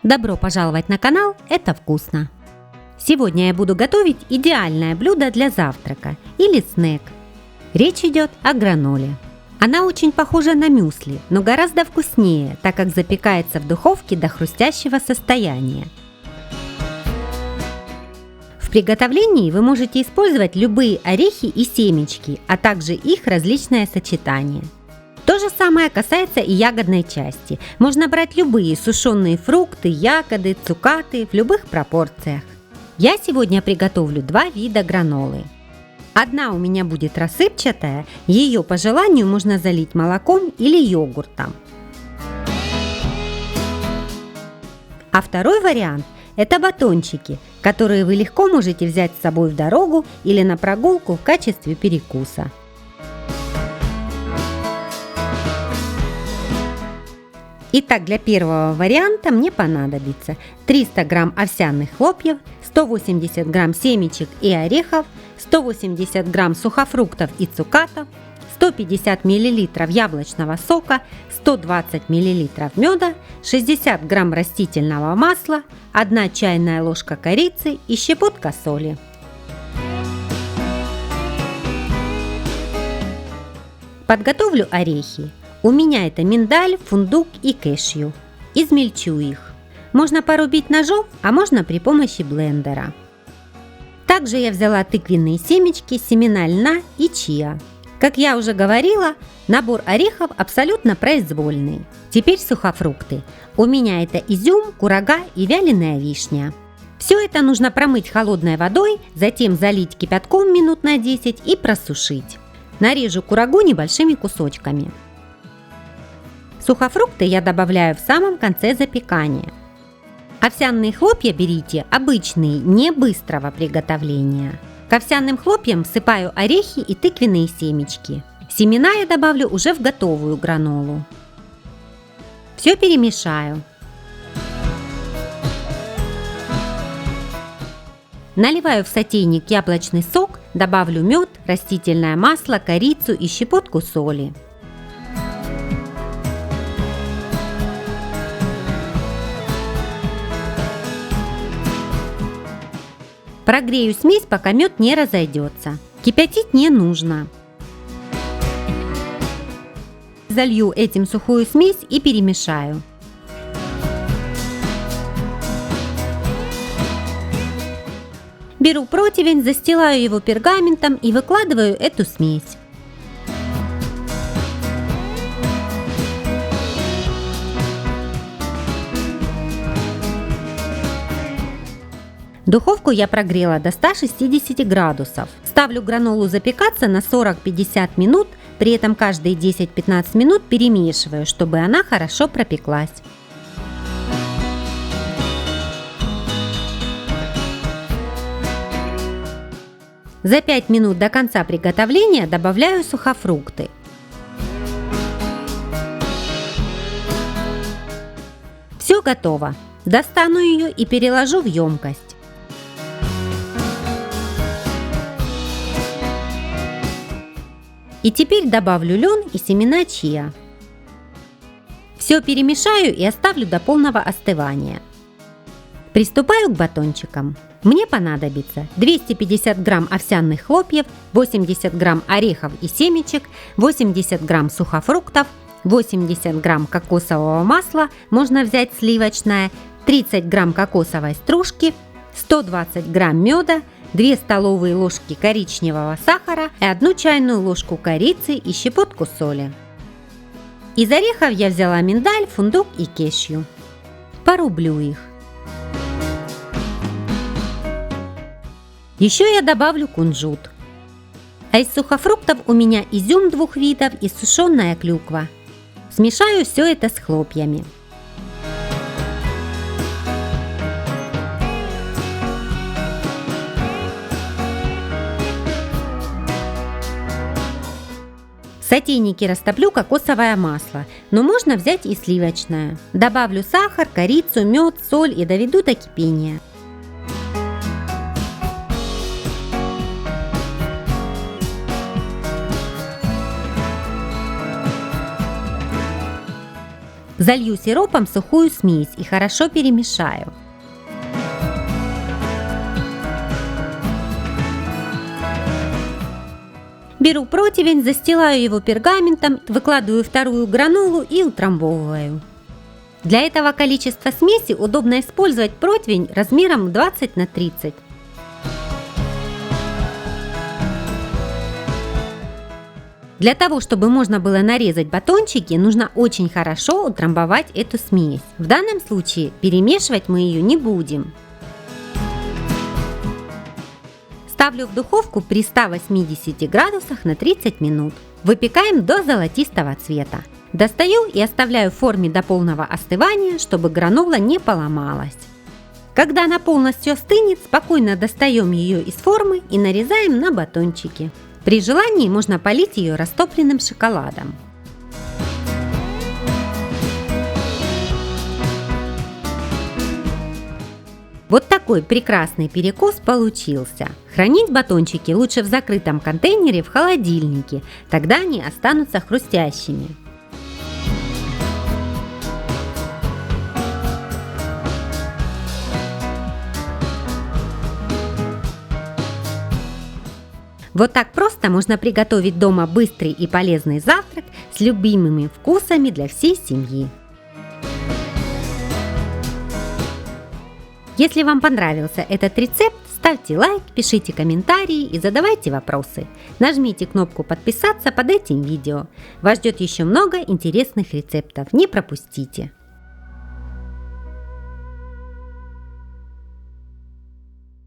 Добро пожаловать на канал «Это вкусно». Сегодня я буду готовить идеальное блюдо для завтрака или снэк. Речь идет о граноле. Она очень похожа на мюсли, но гораздо вкуснее, так как запекается в духовке до хрустящего состояния. В приготовлении вы можете использовать любые орехи и семечки, а также их различное сочетание. То же самое касается и ягодной части. Можно брать любые сушеные фрукты, ягоды, цукаты в любых пропорциях. Я сегодня приготовлю два вида гранолы. Одна у меня будет рассыпчатая, ее по желанию можно залить молоком или йогуртом. А второй вариант – это батончики, которые вы легко можете взять с собой в дорогу или на прогулку в качестве перекуса. Итак, для первого варианта мне понадобится 300 грамм овсяных хлопьев, 180 грамм семечек и орехов, 180 грамм сухофруктов и цукатов, 150 миллилитров яблочного сока, 120 миллилитров меда, 60 грамм растительного масла, 1 чайная ложка корицы и щепотка соли. Подготовлю орехи. У меня это миндаль, фундук и кэшью. Измельчу их. Можно порубить ножом, а можно при помощи блендера. Также я взяла тыквенные семечки, семена льна и чиа. Как я уже говорила, набор орехов абсолютно произвольный. Теперь сухофрукты. У меня это изюм, курага и вяленая вишня. Все это нужно промыть холодной водой, затем залить кипятком минут на 10 и просушить. Нарежу курагу небольшими кусочками. Сухофрукты я добавляю в самом конце запекания. Овсяные хлопья берите обычные, не быстрого приготовления. К овсяным хлопьям всыпаю орехи и тыквенные семечки. Семена я добавлю уже в готовую гранолу. Все перемешаю. Наливаю в сотейник яблочный сок, добавлю мед, растительное масло, корицу и щепотку соли. Прогрею смесь, пока мед не разойдется. Кипятить не нужно. Залью этим сухую смесь и перемешаю. Беру противень, застилаю его пергаментом и выкладываю эту смесь. Духовку я прогрела до 160 градусов. Ставлю гранолу запекаться на 40-50 минут, при этом каждые 10-15 минут перемешиваю, чтобы она хорошо пропеклась. За 5 минут до конца приготовления добавляю сухофрукты. Все готово. Достану ее и переложу в емкость. И теперь добавлю лен и семена чиа. Все перемешаю и оставлю до полного остывания. Приступаю к батончикам. Мне понадобится 250 грамм овсяных хлопьев, 80 грамм орехов и семечек, 80 грамм сухофруктов, 80 грамм кокосового масла, можно взять сливочное, 30 грамм кокосовой стружки, 120 грамм меда, 2 столовые ложки коричневого сахара и 1 чайную ложку корицы и щепотку соли. Из орехов я взяла миндаль, фундук и кэшью. Порублю их. Еще я добавлю кунжут. А из сухофруктов у меня изюм 2 видов и сушеная клюква. Смешаю все это с хлопьями. В сотейнике растоплю кокосовое масло, но можно взять и сливочное. Добавлю сахар, корицу, мед, соль и доведу до кипения. Залью сиропом сухую смесь и хорошо перемешаю. Беру противень, застилаю его пергаментом, выкладываю вторую гранулу и утрамбовываю. Для этого количества смеси удобно использовать противень размером 20 на 30. Для того, чтобы можно было нарезать батончики, нужно очень хорошо утрамбовать эту смесь. В данном случае перемешивать мы ее не будем. Ставлю в духовку при 180 градусах на 30 минут. Выпекаем до золотистого цвета. Достаю и оставляю в форме до полного остывания, чтобы гранула не поломалась. Когда она полностью остынет, спокойно достаем ее из формы и нарезаем на батончики. При желании можно полить ее растопленным шоколадом. Вот такой прекрасный перекус получился. Хранить батончики лучше в закрытом контейнере в холодильнике, тогда они останутся хрустящими. Вот так просто можно приготовить дома быстрый и полезный завтрак с любимыми вкусами для всей семьи. Если вам понравился этот рецепт, ставьте лайк, пишите комментарии и задавайте вопросы. Нажмите кнопку подписаться под этим видео. Вас ждет еще много интересных рецептов, не пропустите.